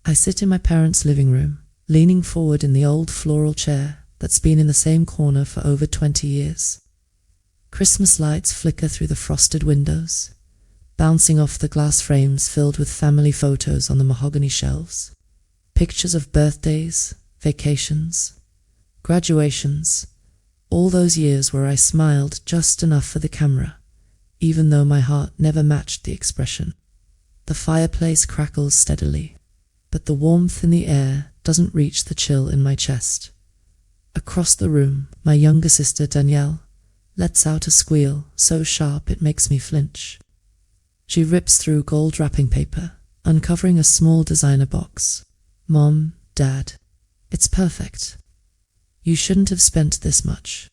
I sit in my parents' living room, leaning forward in the old floral chair that's been in the same corner for over 20 years. Christmas lights flicker through the frosted windows, bouncing off the glass frames filled with family photos on the mahogany shelves. Pictures of birthdays, vacations, graduations, all those years where I smiled just enough for the camera, even though my heart never matched the expression. The fireplace crackles steadily, but the warmth in the air doesn't reach the chill in my chest. Across the room, my younger sister Danielle lets out a squeal so sharp it makes me flinch. She rips through gold wrapping paper, uncovering a small designer box. "Mom, Dad, it's perfect. You shouldn't have spent this much,"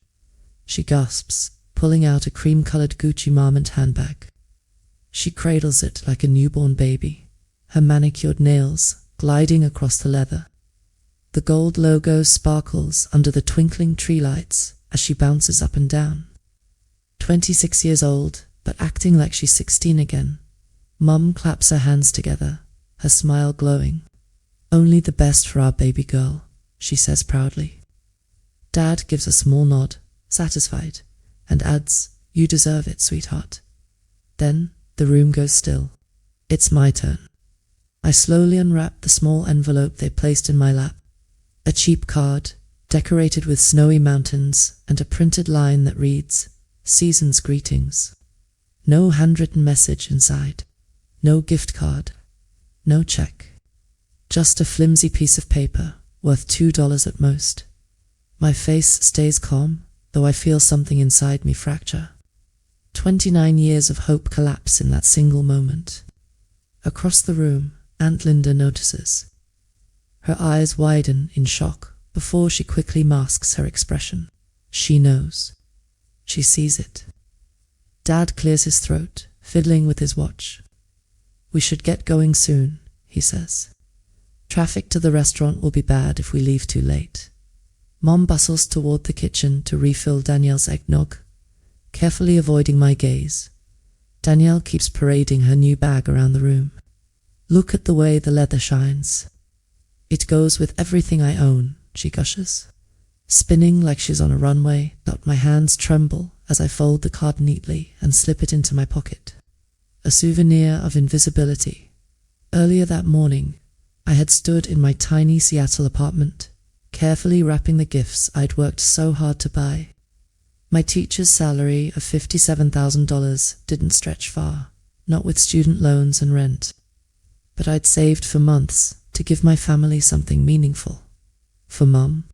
she gasps, pulling out a cream-colored Gucci Marmont handbag. She cradles it like a newborn baby, her manicured nails gliding across the leather. The gold logo sparkles under the twinkling tree lights as she bounces up and down. 26 years old, but acting like she's 16 again. Mum claps her hands together, her smile glowing. "Only the best for our baby girl," she says proudly. Dad gives a small nod, satisfied, and adds, "You deserve it, sweetheart." Then the room goes still. It's my turn. I slowly unwrap the small envelope they placed in my lap. A cheap card, decorated with snowy mountains and a printed line that reads, "Season's greetings." No handwritten message inside. No gift card. No check. Just a flimsy piece of paper, worth $2 at most. My face stays calm, though I feel something inside me fracture. 29 years of hope collapse in that single moment. Across the room, Aunt Linda notices. Her eyes widen in shock before she quickly masks her expression. She knows. She sees it. Dad clears his throat, fiddling with his watch. "We should get going soon," he says. "Traffic to the restaurant will be bad if we leave too late." Mom bustles toward the kitchen to refill Danielle's eggnog, carefully avoiding my gaze. Danielle keeps parading her new bag around the room. "Look at the way the leather shines. It goes with everything I own," she gushes. Spinning like she's on a runway, my hands tremble as I fold the card neatly and slip it into my pocket. A souvenir of invisibility. Earlier that morning, I had stood in my tiny Seattle apartment, carefully wrapping the gifts I'd worked so hard to buy. My teacher's salary of $57,000 didn't stretch far, not with student loans and rent. But I'd saved for months to give my family something meaningful. For Mum,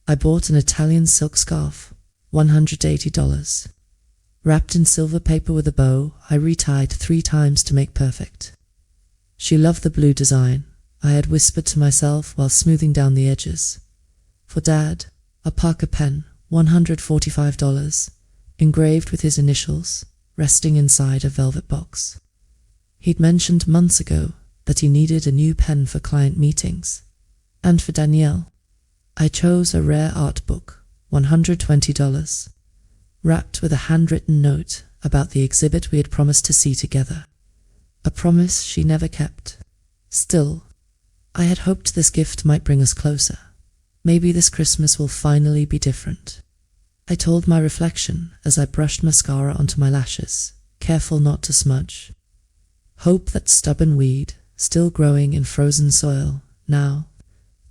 I bought an Italian silk scarf, $180. Wrapped in silver paper with a bow, I retied 3 times to make perfect. She loved the blue design, I had whispered to myself while smoothing down the edges. For Dad, a Parker pen, $145, engraved with his initials, resting inside a velvet box. He'd mentioned months ago that he needed a new pen for client meetings. And for Danielle, I chose a rare art book, $120, wrapped with a handwritten note about the exhibit we had promised to see together. A promise she never kept. Still, I had hoped this gift might bring us closer. Maybe this Christmas will finally be different. I told my reflection as I brushed mascara onto my lashes, careful not to smudge. Hope that stubborn weed, still growing in frozen soil. Now,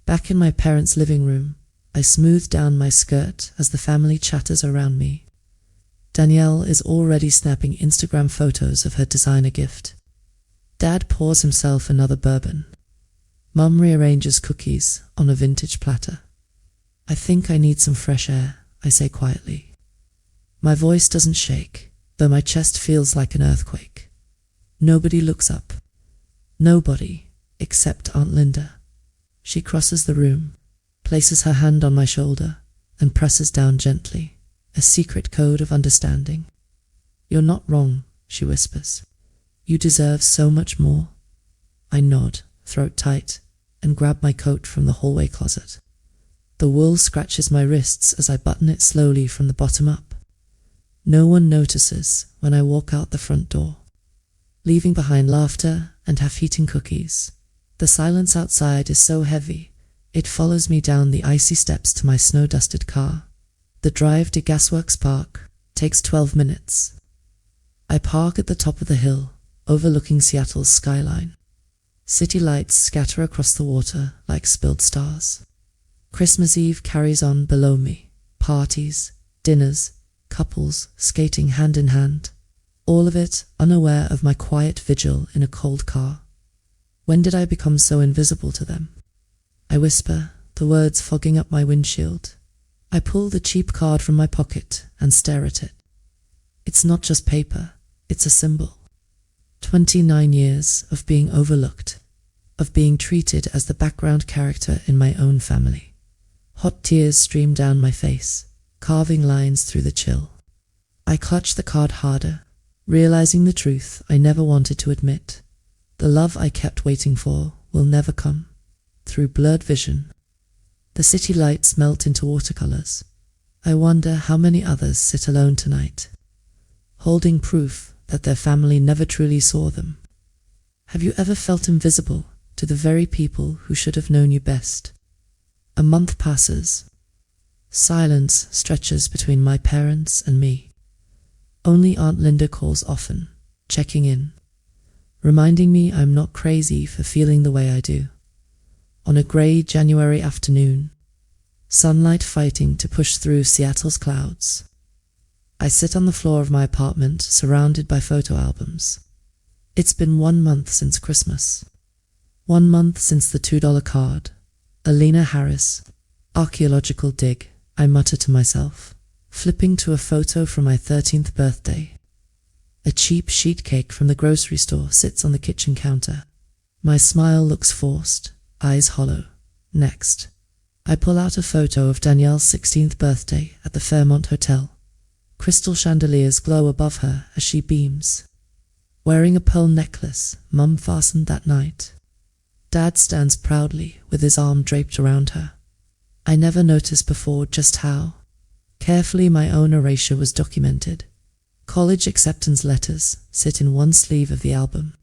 back in my parents' living room, I smooth down my skirt as the family chatters around me. Danielle is already snapping Instagram photos of her designer gift. Dad pours himself another bourbon. Mum rearranges cookies on a vintage platter. "I think I need some fresh air," I say quietly. My voice doesn't shake, though my chest feels like an earthquake. Nobody looks up. Nobody, except Aunt Linda. She crosses the room, places her hand on my shoulder, and presses down gently, a secret code of understanding. "You're not wrong," she whispers. "You deserve so much more." I nod, throat tight, and grab my coat from the hallway closet. The wool scratches my wrists as I button it slowly from the bottom up. No one notices when I walk out the front door, leaving behind laughter and half-eaten cookies. The silence outside is so heavy, it follows me down the icy steps to my snow-dusted car. The drive to Gasworks Park takes 12 minutes. I park at the top of the hill, overlooking Seattle's skyline. City lights scatter across the water like spilled stars. Christmas Eve carries on below me. Parties, dinners, couples skating hand in hand. All of it unaware of my quiet vigil in a cold car. When did I become so invisible to them? I whisper, the words fogging up my windshield. I pull the cheap card from my pocket and stare at it. It's not just paper, it's a symbol. 29 years of being overlooked, of being treated as the background character in my own family. Hot tears stream down my face, carving lines through the chill. I clutch the card harder, realizing the truth I never wanted to admit. The love I kept waiting for will never come. Through blurred vision, the city lights melt into watercolors. I wonder how many others sit alone tonight, holding proof that their family never truly saw them. Have you ever felt invisible to the very people who should have known you best? A month passes. Silence stretches between my parents and me. Only Aunt Linda calls often, checking in, reminding me I'm not crazy for feeling the way I do. On a grey January afternoon, sunlight fighting to push through Seattle's clouds, I sit on the floor of my apartment surrounded by photo albums. It's been 1 month since Christmas. 1 month since the $2 card. Alina Harris, archaeological dig, I mutter to myself, flipping to a photo from my 13th birthday. A cheap sheet cake from the grocery store sits on the kitchen counter. My smile looks forced, eyes hollow. Next, I pull out a photo of Danielle's 16th birthday at the Fairmont Hotel. Crystal chandeliers glow above her as she beams. Wearing a pearl necklace Mum fastened that night. Dad stands proudly with his arm draped around her. I never noticed before just how carefully my own erasure was documented. College acceptance letters sit in one sleeve of the album.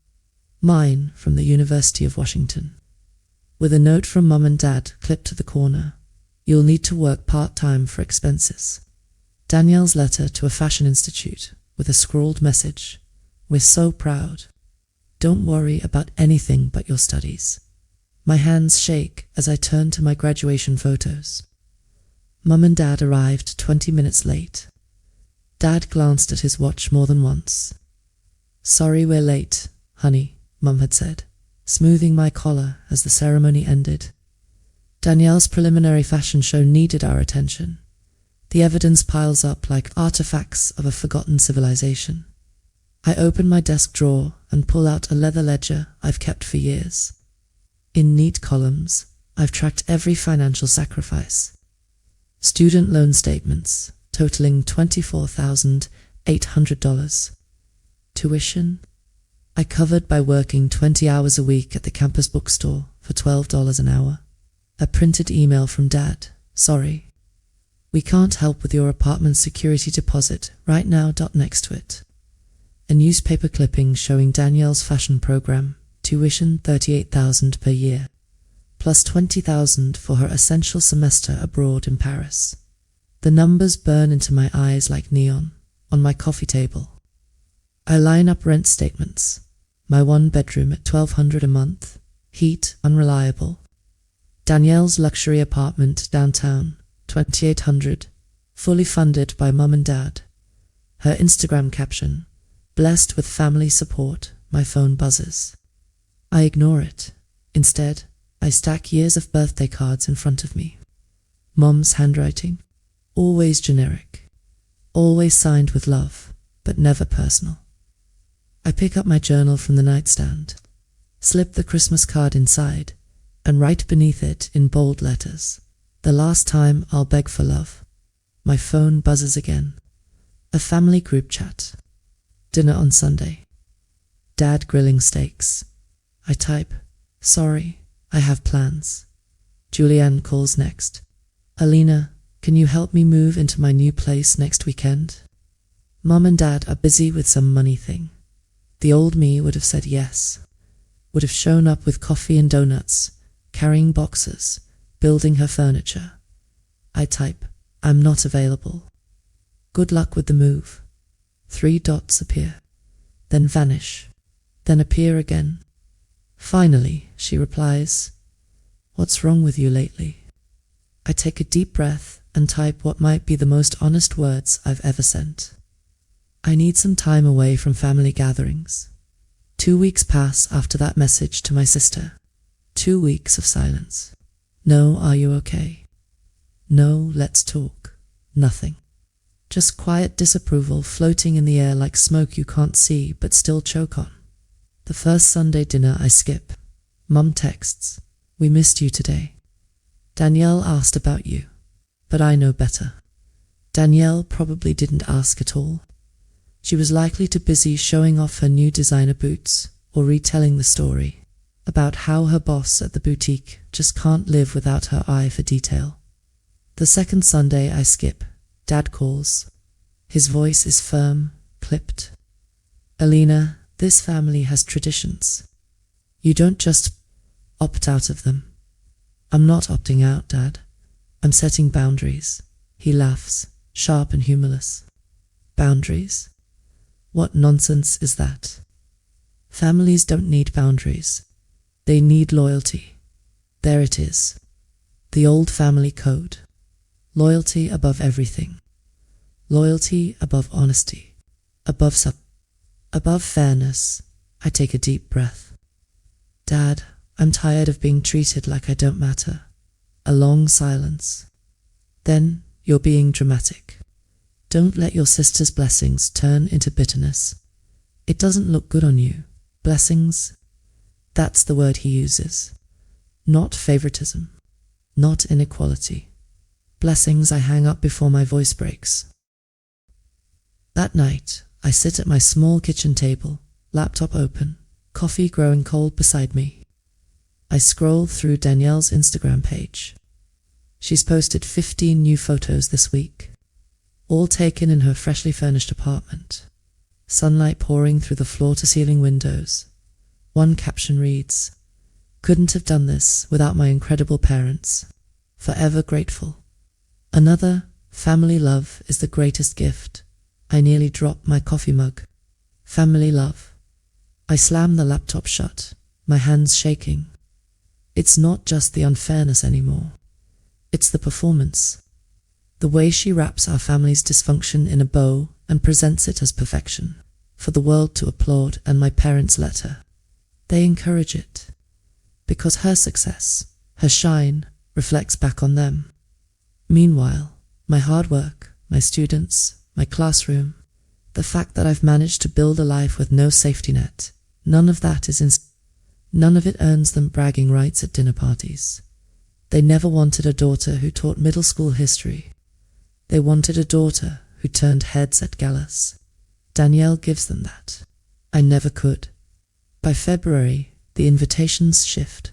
Mine from the University of Washington, with a note from Mum and Dad clipped to the corner. You'll need to work part-time for expenses. Danielle's letter to a fashion institute with a scrawled message. We're so proud. Don't worry about anything but your studies. My hands shake as I turn to my graduation photos. Mum and Dad arrived 20 minutes late. Dad glanced at his watch more than once. Sorry we're late, honey, Mum had said, smoothing my collar as the ceremony ended. Danielle's preliminary fashion show needed our attention. The evidence piles up like artifacts of a forgotten civilization. I open my desk drawer and pull out a leather ledger I've kept for years. In neat columns, I've tracked every financial sacrifice. Student loan statements totaling $24,800. Tuition I covered by working 20 hours a week at the campus bookstore for $12 an hour. A printed email from Dad. Sorry. We can't help with your apartment security deposit right now. Next to it, a newspaper clipping showing Danielle's fashion program, tuition $38,000 per year, plus $20,000 for her essential semester abroad in Paris. The numbers burn into my eyes like neon on my coffee table. I line up rent statements. My 1-bedroom at $1,200 a month, heat unreliable. Danielle's luxury apartment downtown, $2,800, fully funded by Mum and Dad. Her Instagram caption, blessed with family support. My phone buzzes. I ignore it. Instead, I stack years of birthday cards in front of me. Mum's handwriting, always generic, always signed with love, but never personal. I pick up my journal from the nightstand, slip the Christmas card inside, and write beneath it in bold letters, the last time I'll beg for love. My phone buzzes again. A family group chat. Dinner on Sunday. Dad grilling steaks. I type, sorry, I have plans. Julianne calls next. Alina, can you help me move into my new place next weekend? Mum and Dad are busy with some money thing. The old me would have said yes. would have shown up with coffee and donuts, carrying boxes, building her furniture. I type, I'm not available. Good luck with the move. 3 dots appear, then vanish, then appear again. Finally, she replies, what's wrong with you lately? I take a deep breath and type what might be the most honest words I've ever sent. I need some time away from family gatherings. 2 weeks pass after that message to my sister. 2 weeks of silence. No, are you okay? No, let's talk. Nothing. Just quiet disapproval floating in the air like smoke you can't see but still choke on. The first Sunday dinner I skip. Mum texts, we missed you today. Danielle asked about you, but I know better. Danielle probably didn't ask at all. She was likely too busy showing off her new designer boots or retelling the story about how her boss at the boutique just can't live without her eye for detail. The second Sunday I skip. Dad calls. His voice is firm, clipped. Alina, this family has traditions. You don't just opt out of them. I'm not opting out, Dad. I'm setting boundaries. He laughs, sharp and humorless. Boundaries? What nonsense is that? Families don't need boundaries. They need loyalty. There it is. The old family code. Loyalty above everything. Loyalty above honesty. Above fairness. I take a deep breath. Dad, I'm tired of being treated like I don't matter. A long silence. Then, you're being dramatic. Don't let your sister's blessings turn into bitterness. It doesn't look good on you. Blessings? That's the word he uses. Not favoritism. Not inequality. Blessings I hang up before my voice breaks. That night, I sit at my small kitchen table, laptop open, coffee growing cold beside me. I scroll through Danielle's Instagram page. She's posted 15 new photos this week, all taken in her freshly furnished apartment. Sunlight pouring through the floor-to-ceiling windows. One caption reads, couldn't have done this without my incredible parents. Forever grateful. Another, family love is the greatest gift. I nearly dropped my coffee mug. Family love. I slam the laptop shut, my hands shaking. It's not just the unfairness anymore. It's the performance. The way she wraps our family's dysfunction in a bow and presents it as perfection, for the world to applaud, and my parents let her. They encourage it, because her success, her shine, reflects back on them. Meanwhile, my hard work, my students, my classroom, the fact that I've managed to build a life with no safety net, none of it earns them bragging rights at dinner parties. They never wanted a daughter who taught middle school history. They wanted a daughter who turned heads at galas. Danielle gives them that. I never could. By February, the invitations shift.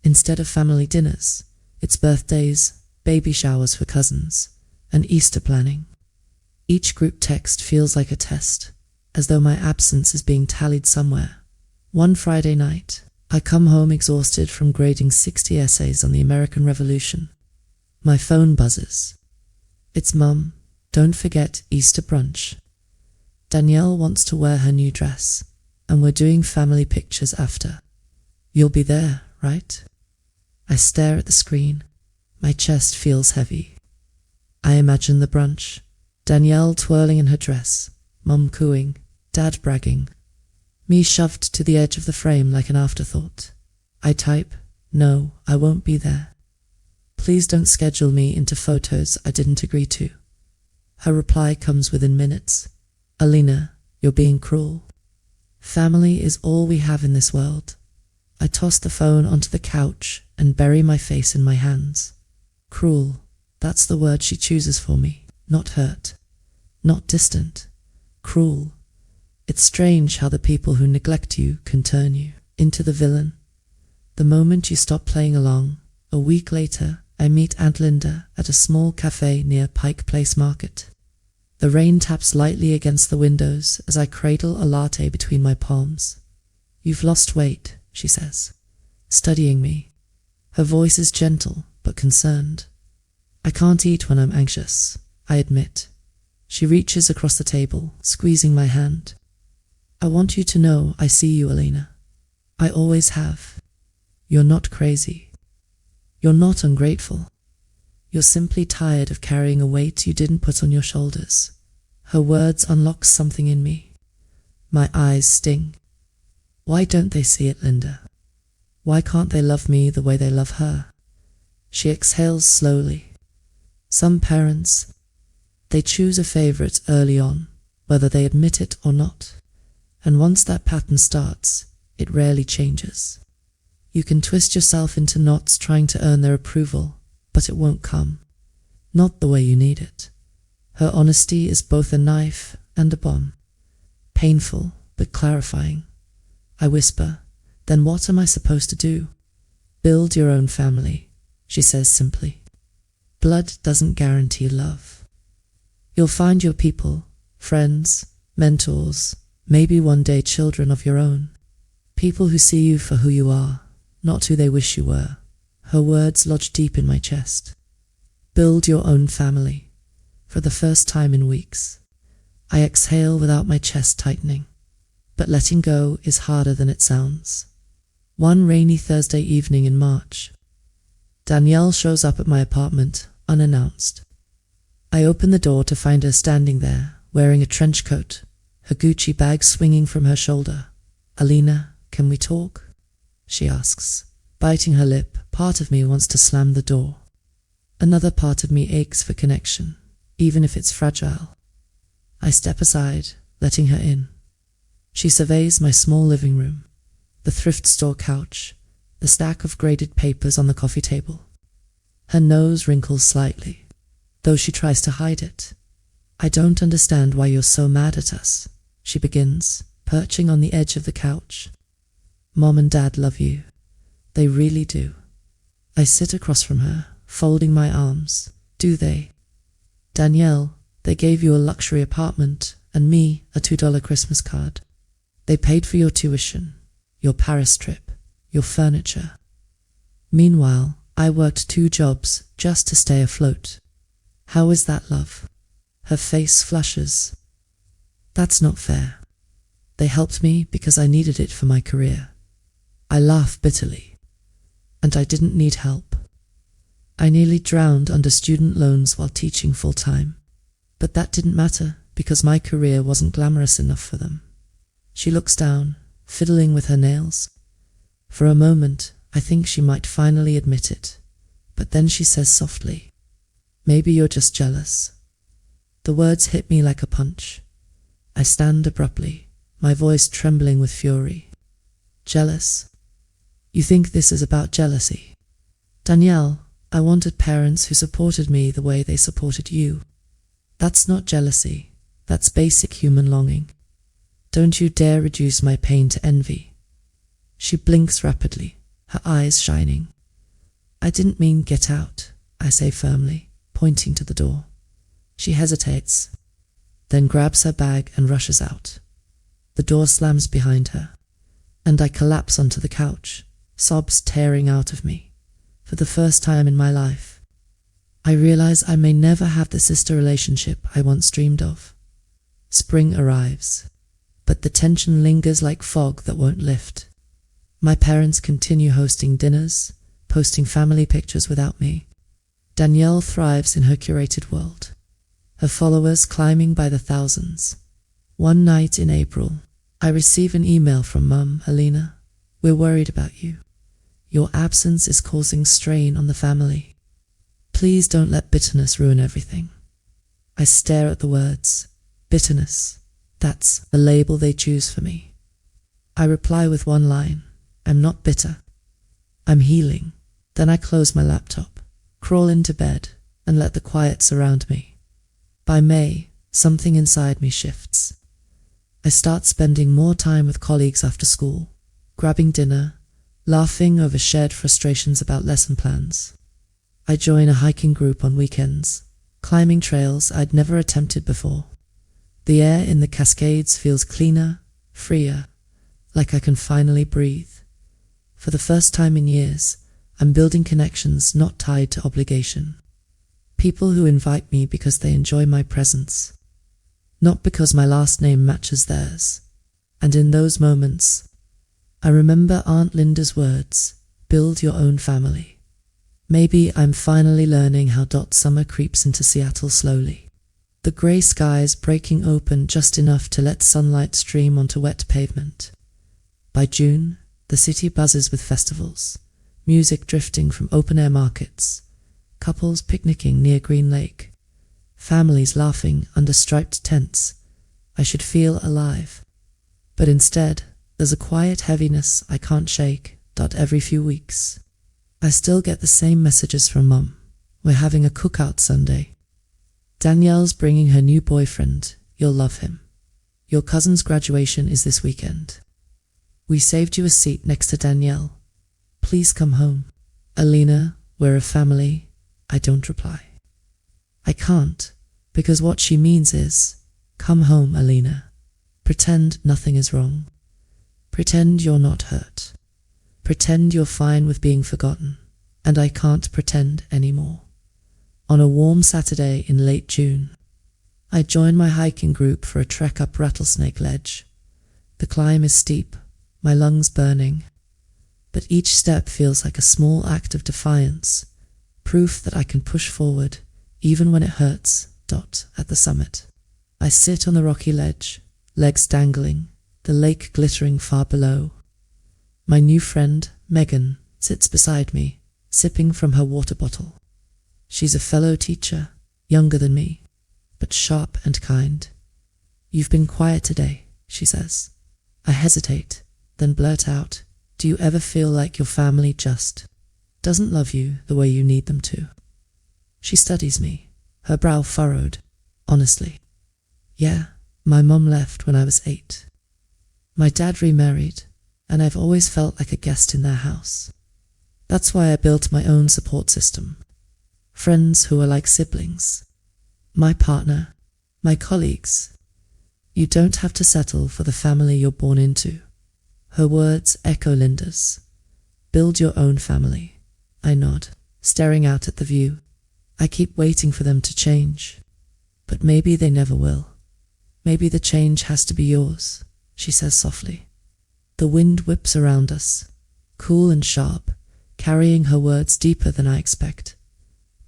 Instead of family dinners, it's birthdays, baby showers for cousins, and Easter planning. Each group text feels like a test, as though my absence is being tallied somewhere. One Friday night, I come home exhausted from grading 60 essays on the American Revolution. My phone buzzes. It's Mum. Don't forget Easter brunch. Danielle wants to wear her new dress, and we're doing family pictures after. You'll be there, right? I stare at the screen. My chest feels heavy. I imagine the brunch. Danielle twirling in her dress, Mum cooing, Dad bragging. Me shoved to the edge of the frame like an afterthought. I type, no, I won't be there. Please don't schedule me into photos I didn't agree to. Her reply comes within minutes. Alina, you're being cruel. Family is all we have in this world. I toss the phone onto the couch and bury my face in my hands. Cruel, that's the word she chooses for me. Not hurt, not distant. Cruel. It's strange how the people who neglect you can turn you into the villain. The moment you stop playing along, a week later, I meet Aunt Linda at a small cafe near Pike Place Market. The rain taps lightly against the windows as I cradle a latte between my palms. You've lost weight, she says, studying me. Her voice is gentle but concerned. I can't eat when I'm anxious, I admit. She reaches across the table, squeezing my hand. I want you to know I see you, Alina. I always have. You're not crazy. You're not ungrateful. You're simply tired of carrying a weight you didn't put on your shoulders. Her words unlock something in me. My eyes sting. Why don't they see it, Linda? Why can't they love me the way they love her? She exhales slowly. Some parents, they choose a favorite early on, whether they admit it or not. And once that pattern starts, it rarely changes. You can twist yourself into knots trying to earn their approval, but it won't come. Not the way you need it. Her honesty is both a knife and a bomb. Painful, but clarifying. I whisper, then what am I supposed to do? Build your own family, she says simply. Blood doesn't guarantee love. You'll find your people, friends, mentors, maybe one day children of your own. People who see you for who you are, not who they wish you were. Her words lodge deep in my chest. Build your own family. For the first time in weeks, I exhale without my chest tightening. But letting go is harder than it sounds. One rainy Thursday evening in March, Danielle shows up at my apartment, unannounced. I open the door to find her standing there, wearing a trench coat, her Gucci bag swinging from her shoulder. Alina, can we talk? She asks. Biting her lip, part of me wants to slam the door. Another part of me aches for connection, even if it's fragile. I step aside, letting her in. She surveys my small living room, the thrift store couch, the stack of graded papers on the coffee table. Her nose wrinkles slightly, though she tries to hide it. I don't understand why you're so mad at us, she begins, perching on the edge of the couch. Mom and Dad love you. They really do. I sit across from her, folding my arms. Do they? Danielle, they gave you a luxury apartment and me a $2 Christmas card. They paid for your tuition, your Paris trip, your furniture. Meanwhile, I worked 2 jobs just to stay afloat. How is that love? Her face flushes. That's not fair. They helped me because I needed it for my career. I laugh bitterly. And I didn't need help. I nearly drowned under student loans while teaching full-time. But that didn't matter because my career wasn't glamorous enough for them. She looks down, fiddling with her nails. For a moment, I think she might finally admit it. But then she says softly, maybe you're just jealous. The words hit me like a punch. I stand abruptly, my voice trembling with fury. Jealous? You think this is about jealousy? Danielle, I wanted parents who supported me the way they supported you. That's not jealousy. That's basic human longing. Don't you dare reduce my pain to envy. She blinks rapidly, her eyes shining. I didn't mean get out, I say firmly, pointing to the door. She hesitates, then grabs her bag and rushes out. The door slams behind her, and I collapse onto the couch, sobs tearing out of me. For the first time in my life, I realize I may never have the sister relationship I once dreamed of. Spring arrives, but the tension lingers like fog that won't lift. My parents continue hosting dinners, posting family pictures without me. Danielle thrives in her curated world, her followers climbing by the thousands. One night in April, I receive an email from Mum, Alina. We're worried about you. Your absence is causing strain on the family. Please don't let bitterness ruin everything. I stare at the words. Bitterness. That's the label they choose for me. I reply with one line. I'm not bitter. I'm healing. Then I close my laptop, crawl into bed, and let the quiet surround me. By May, something inside me shifts. I start spending more time with colleagues after school, grabbing dinner, laughing over shared frustrations about lesson plans. I join a hiking group on weekends, climbing trails I'd never attempted before. The air in the Cascades feels cleaner, freer, like I can finally breathe. For the first time in years, I'm building connections not tied to obligation. People who invite me because they enjoy my presence, not because my last name matches theirs. And in those moments, I remember Aunt Linda's words, build your own family. Maybe I'm finally learning how summer creeps into Seattle slowly. The grey skies breaking open just enough to let sunlight stream onto wet pavement. By June, the city buzzes with festivals, music drifting from open-air markets, couples picnicking near Green Lake, families laughing under striped tents. I should feel alive. But instead, there's a quiet heaviness I can't shake. Every few weeks, I still get the same messages from Mum. We're having a cookout Sunday. Danielle's bringing her new boyfriend. You'll love him. Your cousin's graduation is this weekend. We saved you a seat next to Danielle. Please come home. Alina, we're a family. I don't reply. I can't, because what she means is, come home, Alina. Pretend nothing is wrong. Pretend you're not hurt. Pretend you're fine with being forgotten. And I can't pretend anymore. On a warm Saturday in late June, I join my hiking group for a trek up Rattlesnake Ledge. The climb is steep, my lungs burning, but each step feels like a small act of defiance, proof that I can push forward, even when it hurts. At the summit, I sit on the rocky ledge, legs dangling, the lake glittering far below. My new friend, Megan, sits beside me, sipping from her water bottle. She's a fellow teacher, younger than me, but sharp and kind. You've been quiet today, she says. I hesitate, then blurt out, do you ever feel like your family just doesn't love you the way you need them to? She studies me, her brow furrowed, honestly. Yeah, my mum left when I was 8. My dad remarried, and I've always felt like a guest in their house. That's why I built my own support system. Friends who are like siblings. My partner, my colleagues. You don't have to settle for the family you're born into. Her words echo Linda's. Build your own family. I nod, staring out at the view. I keep waiting for them to change. But maybe they never will. Maybe the change has to be yours, she says softly. The wind whips around us, cool and sharp, carrying her words deeper than I expect.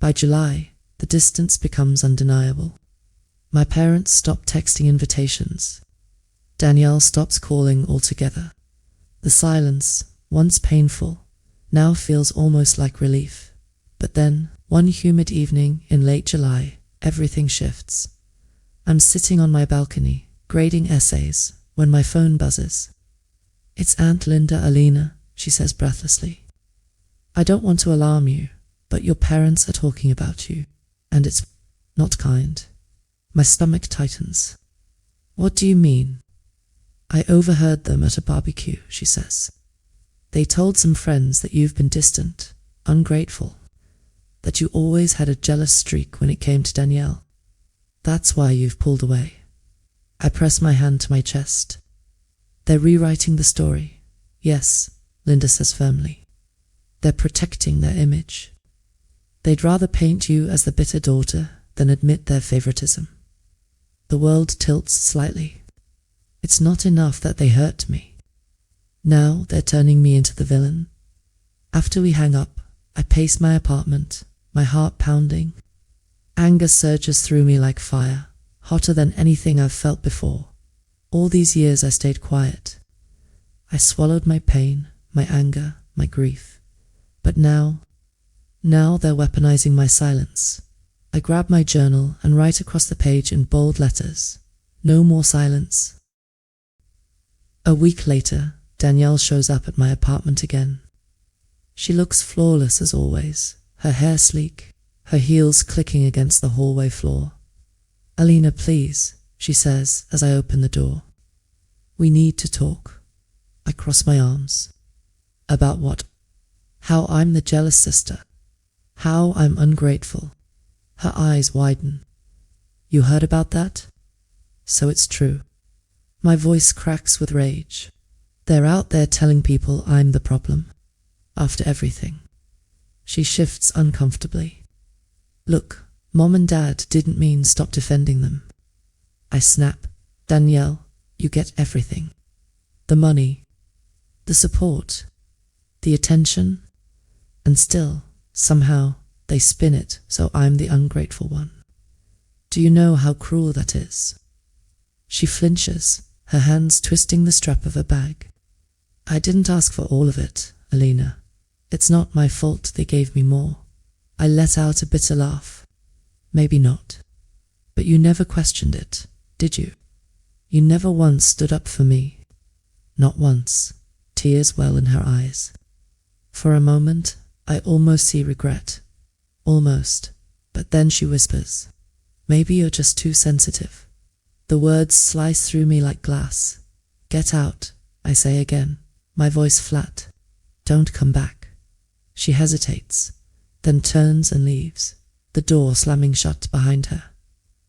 By July, the distance becomes undeniable. My parents stop texting invitations. Danielle stops calling altogether. The silence, once painful, now feels almost like relief. But then, one humid evening in late July, everything shifts. I'm sitting on my balcony, grading essays, when my phone buzzes. It's Aunt Linda, Alina, she says breathlessly. I don't want to alarm you, but your parents are talking about you, and it's not kind. My stomach tightens. What do you mean? I overheard them at a barbecue, she says. They told some friends that you've been distant, ungrateful, that you always had a jealous streak when it came to Danielle. That's why you've pulled away. I press my hand to my chest. They're rewriting the story. Yes, Linda says firmly. They're protecting their image. They'd rather paint you as the bitter daughter than admit their favoritism. The world tilts slightly. It's not enough that they hurt me. Now they're turning me into the villain. After we hang up, I pace my apartment, my heart pounding. Anger surges through me like fire, hotter than anything I've felt before. All these years I stayed quiet. I swallowed my pain, my anger, my grief. But now they're weaponizing my silence. I grab my journal and write across the page in bold letters, no more silence. A week later, Danielle shows up at my apartment again. She looks flawless as always, her hair sleek, her heels clicking against the hallway floor. Alina, please, she says as I open the door. We need to talk. I cross my arms. About what? How I'm the jealous sister. How I'm ungrateful. Her eyes widen. You heard about that? So it's true. My voice cracks with rage. They're out there telling people I'm the problem. after everything. She shifts uncomfortably. Look, Mom and Dad didn't mean stop defending them. I snap. Danielle, you get everything. The money, the support, the attention, and still, somehow, they spin it so I'm the ungrateful one. Do you know how cruel that is? She flinches, her hands twisting the strap of her bag. I didn't ask for all of it, Alina. It's not my fault they gave me more. I let out a bitter laugh. Maybe not. But you never questioned it, did you? You never once stood up for me. Not once. Tears well in her eyes. For a moment, I almost see regret. Almost. But then she whispers, maybe you're just too sensitive. The words slice through me like glass. Get out, I say again, my voice flat. Don't come back. She hesitates, then turns and leaves, the door slamming shut behind her.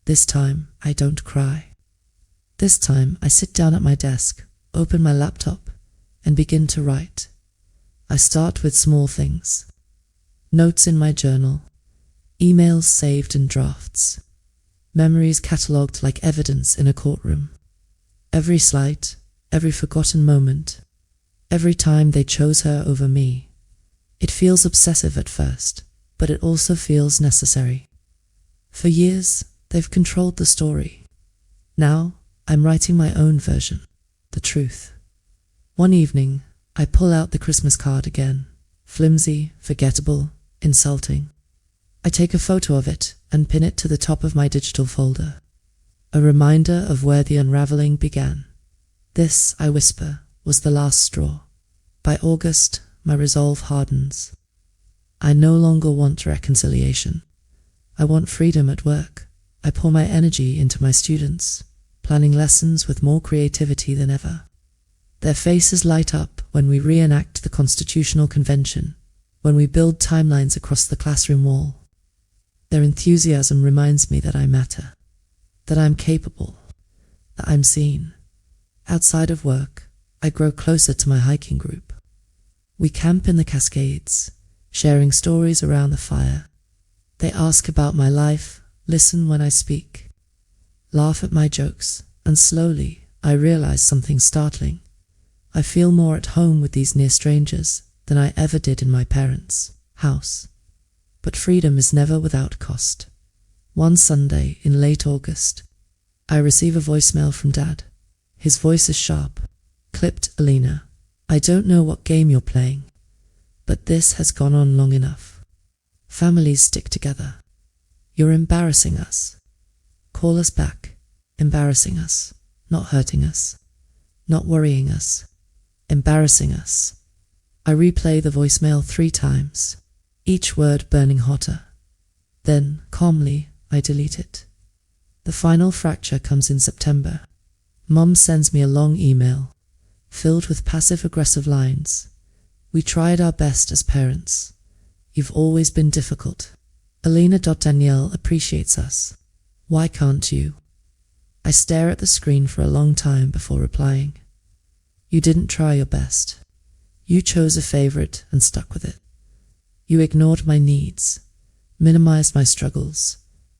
This time, I don't cry. This time, I sit down at my desk, open my laptop, and begin to write. I start with small things. Notes in my journal, emails saved in drafts, memories catalogued like evidence in a courtroom. Every slight, every forgotten moment, every time they chose her over me. It feels obsessive at first, but it also feels necessary. For years, they've controlled the story. Now, I'm writing my own version, the truth. One evening, I pull out the Christmas card again, flimsy, forgettable, insulting. I take a photo of it and pin it to the top of my digital folder, a reminder of where the unraveling began. This, I whisper, was the last straw. By August, my resolve hardens. I no longer want reconciliation. I want freedom at work. I pour my energy into my students, planning lessons with more creativity than ever. Their faces light up when we reenact the Constitutional Convention, when we build timelines across the classroom wall. Their enthusiasm reminds me that I matter, that I'm capable, that I'm seen. Outside of work, I grow closer to my hiking group. We camp in the Cascades, sharing stories around the fire. They ask about my life, listen when I speak, laugh at my jokes, and slowly I realize something startling. I feel more at home with these near strangers than I ever did in my parents' house. But freedom is never without cost. One Sunday in late August, I receive a voicemail from Dad. His voice is sharp. Clipped, Alina. I don't know what game you're playing, but this has gone on long enough. Families stick together. You're embarrassing us. Call us back. Embarrassing us. Not hurting us. Not worrying us. Embarrassing us. I replay the voicemail 3 times, each word burning hotter. Then, calmly, I delete it. The final fracture comes in September. Mum sends me a long email, filled with passive-aggressive lines. We tried our best as parents. You've always been difficult. Alina.Danielle appreciates us. Why can't you? I stare at the screen for a long time before replying. You didn't try your best. You chose a favorite and stuck with it. You ignored my needs, minimized my struggles,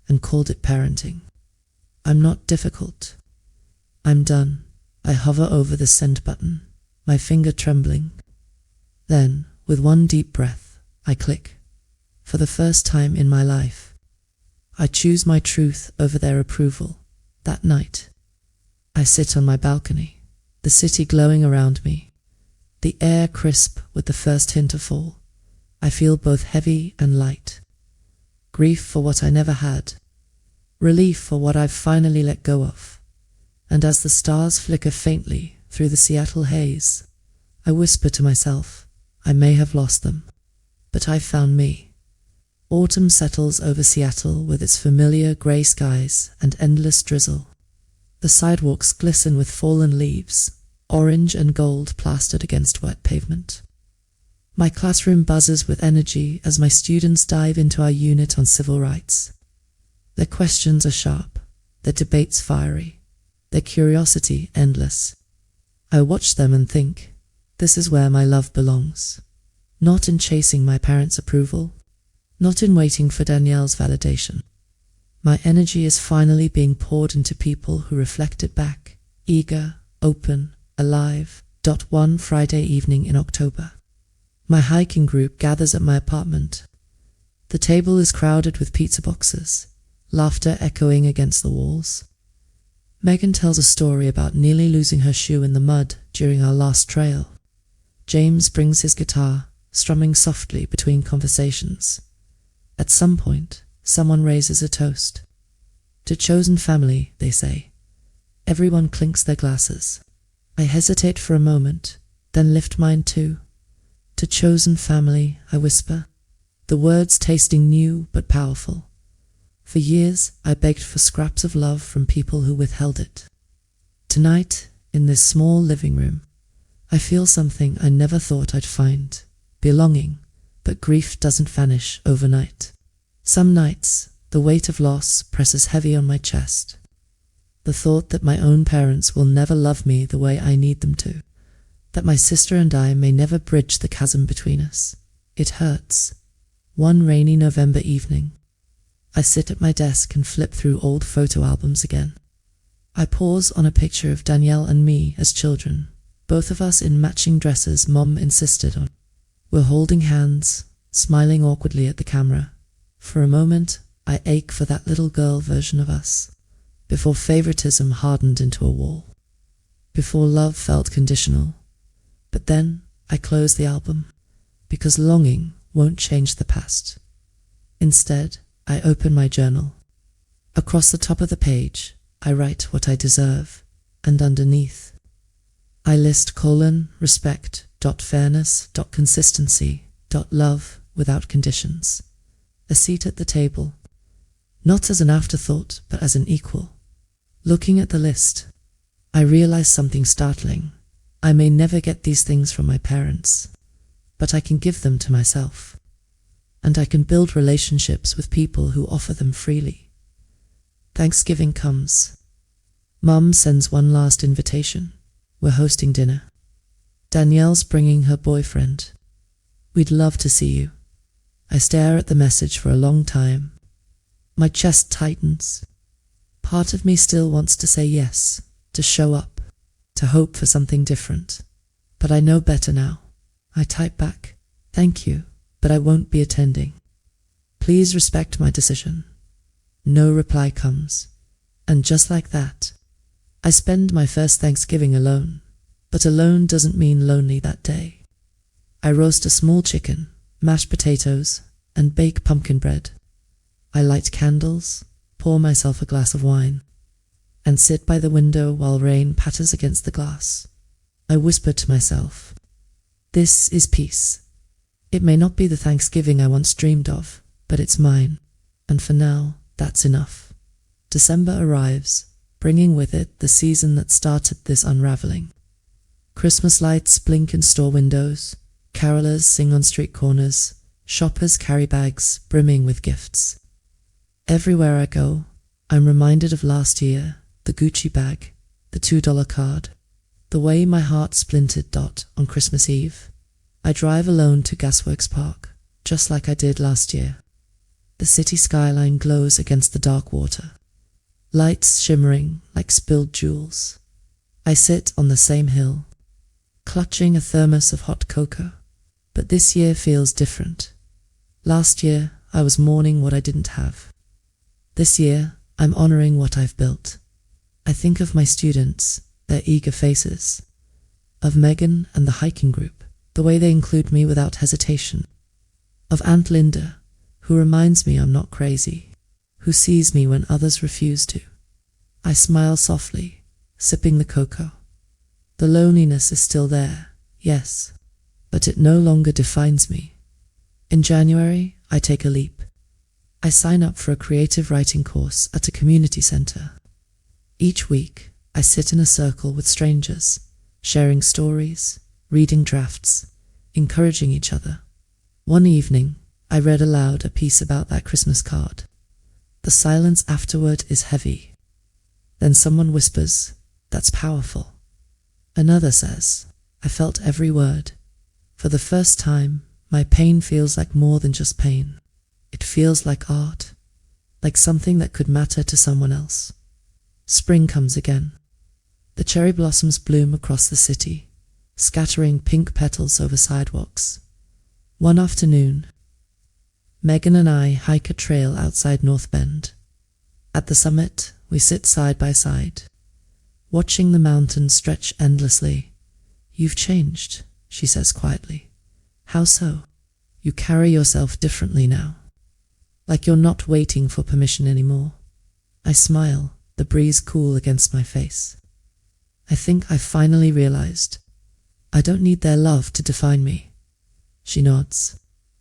and called it parenting. I'm not difficult. I'm done. I hover over the send button, my finger trembling. Then, with one deep breath, I click. For the first time in my life, I choose my truth over their approval. That night, I sit on my balcony, the city glowing around me, the air crisp with the first hint of fall. I feel both heavy and light. Grief for what I never had, relief for what I've finally let go of. And as the stars flicker faintly through the Seattle haze, I whisper to myself, I may have lost them, but I found me. Autumn settles over Seattle with its familiar grey skies and endless drizzle. The sidewalks glisten with fallen leaves, orange and gold plastered against wet pavement. My classroom buzzes with energy as my students dive into our unit on civil rights. Their questions are sharp, their debates fiery, their curiosity endless. I watch them and think, this is where my love belongs. not in chasing my parents' approval, not in waiting for Danielle's validation. My energy is finally being poured into people who reflect it back, eager, open, alive. One Friday evening in October. My hiking group gathers at my apartment. The table is crowded with pizza boxes, laughter echoing against the walls. Megan tells a story about nearly losing her shoe in the mud during our last trail. James brings his guitar, strumming softly between conversations. At some point, someone raises a toast. To chosen family, they say. Everyone clinks their glasses. I hesitate for a moment, then lift mine too. To chosen family, I whisper, the words tasting new but powerful. For years, I begged for scraps of love from people who withheld it. Tonight, in this small living room, I feel something I never thought I'd find. Belonging, but grief doesn't vanish overnight. Some nights, the weight of loss presses heavy on my chest. The thought that my own parents will never love me the way I need them to, that my sister and I may never bridge the chasm between us. It hurts. One rainy November evening, I sit at my desk and flip through old photo albums again. I pause on a picture of Danielle and me as children, both of us in matching dresses Mom insisted on. We're holding hands, smiling awkwardly at the camera. For a moment, I ache for that little girl version of us. Before favoritism hardened into a wall. Before love felt conditional. But then I close the album, because longing won't change the past. Instead, I open my journal. Across the top of the page, I write what I deserve, and underneath, I list respect, fairness, consistency, love without conditions. A seat at the table, not as an afterthought, but as an equal. Looking at the list, I realize something startling. I may never get these things from my parents, but I can give them to myself. And I can build relationships with people who offer them freely. Thanksgiving comes. Mum sends one last invitation. We're hosting dinner. Danielle's bringing her boyfriend. We'd love to see you. I stare at the message for a long time. My chest tightens. Part of me still wants to say yes, to show up, to hope for something different. But I know better now. I type back, thank you, but I won't be attending. Please respect my decision. No reply comes. And just like that, I spend my first Thanksgiving alone. But alone doesn't mean lonely that day. I roast a small chicken, mash potatoes, and bake pumpkin bread. I light candles, pour myself a glass of wine, and sit by the window while rain patters against the glass. I whisper to myself, this is peace. It may not be the Thanksgiving I once dreamed of, but it's mine, and for now, that's enough. December arrives, bringing with it the season that started this unraveling. Christmas lights blink in store windows, carolers sing on street corners, shoppers carry bags brimming with gifts. Everywhere I go, I'm reminded of last year, the Gucci bag, the $2 card, the way my heart splintered. On Christmas Eve, I drive alone to Gasworks Park, just like I did last year. The city skyline glows against the dark water, lights shimmering like spilled jewels. I sit on the same hill, clutching a thermos of hot cocoa, but this year feels different. Last year, I was mourning what I didn't have. This year, I'm honoring what I've built. I think of my students, their eager faces, of Megan and the hiking group, the way they include me without hesitation, of Aunt Linda, who reminds me I'm not crazy, who sees me when others refuse to. I smile softly, sipping the cocoa. The loneliness is still there, yes, but it no longer defines me. In January, I take a leap. I sign up for a creative writing course at a community center. Each week, I sit in a circle with strangers, sharing stories, reading drafts, encouraging each other. One evening, I read aloud a piece about that Christmas card. The silence afterward is heavy. Then someone whispers, "That's powerful." Another says, "I felt every word." For the first time, My pain feels like more than just pain. It feels like art, like something that could matter to someone else. Spring comes again. The cherry blossoms bloom across the city, scattering pink petals over sidewalks. One afternoon, Megan and I hike a trail outside North Bend. At the summit, we sit side by side, watching the mountains stretch endlessly. "You've changed," she says quietly. "How so?" "You carry yourself differently now. Like you're not waiting for permission anymore." I smile, the breeze cool against my face. "I think I finally realized I don't need their love to define me." She nods.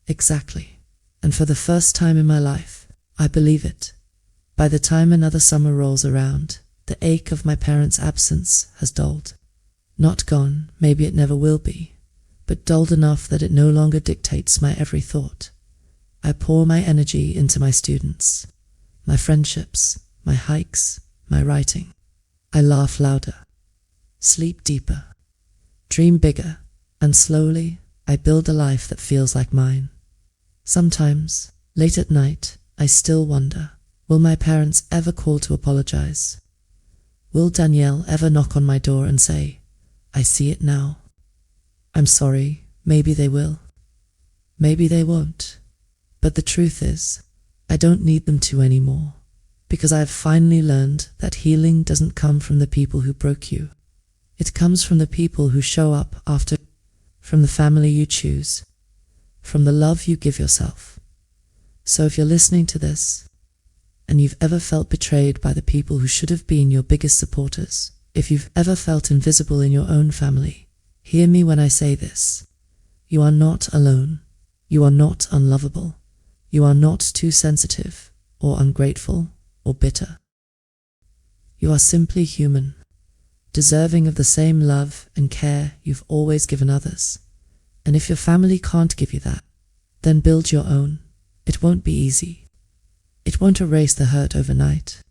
"Exactly. And for the first time in my life, I believe it. By the time another summer rolls around, the ache of my parents' absence has dulled. Not gone, maybe it never will be, but dulled enough that it no longer dictates my every thought. I pour my energy into my students, my friendships, my hikes, my writing. I laugh louder, sleep deeper, dream bigger, and slowly I build a life that feels like mine. Sometimes, late at night, I still wonder, will my parents ever call to apologize? Will Danielle ever knock on my door and say, 'I see it now'? I'm sorry, maybe they will. Maybe they won't. But the truth is, I don't need them to anymore, because I have finally learned that healing doesn't come from the people who broke you. It comes from the people who show up after, from the family you choose, from the love you give yourself. So if you're listening to this, and you've ever felt betrayed by the people who should have been your biggest supporters, if you've ever felt invisible in your own family, hear me when I say this. You are not alone. You are not unlovable. You are not too sensitive, or ungrateful, or bitter. You are simply human, deserving of the same love and care you've always given others. And if your family can't give you that, then build your own. It won't be easy. It won't erase the hurt overnight.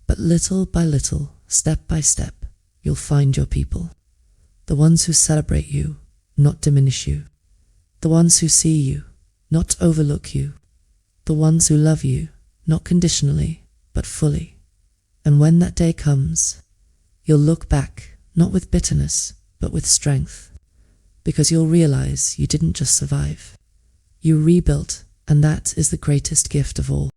But little by little, step by step, you'll find your people. The ones who celebrate you, not diminish you. The ones who see you, not overlook you. The ones who love you, not conditionally, but fully. And when that day comes, you'll look back, not with bitterness, but with strength. Because you'll realize you didn't just survive. You rebuilt, and that is the greatest gift of all.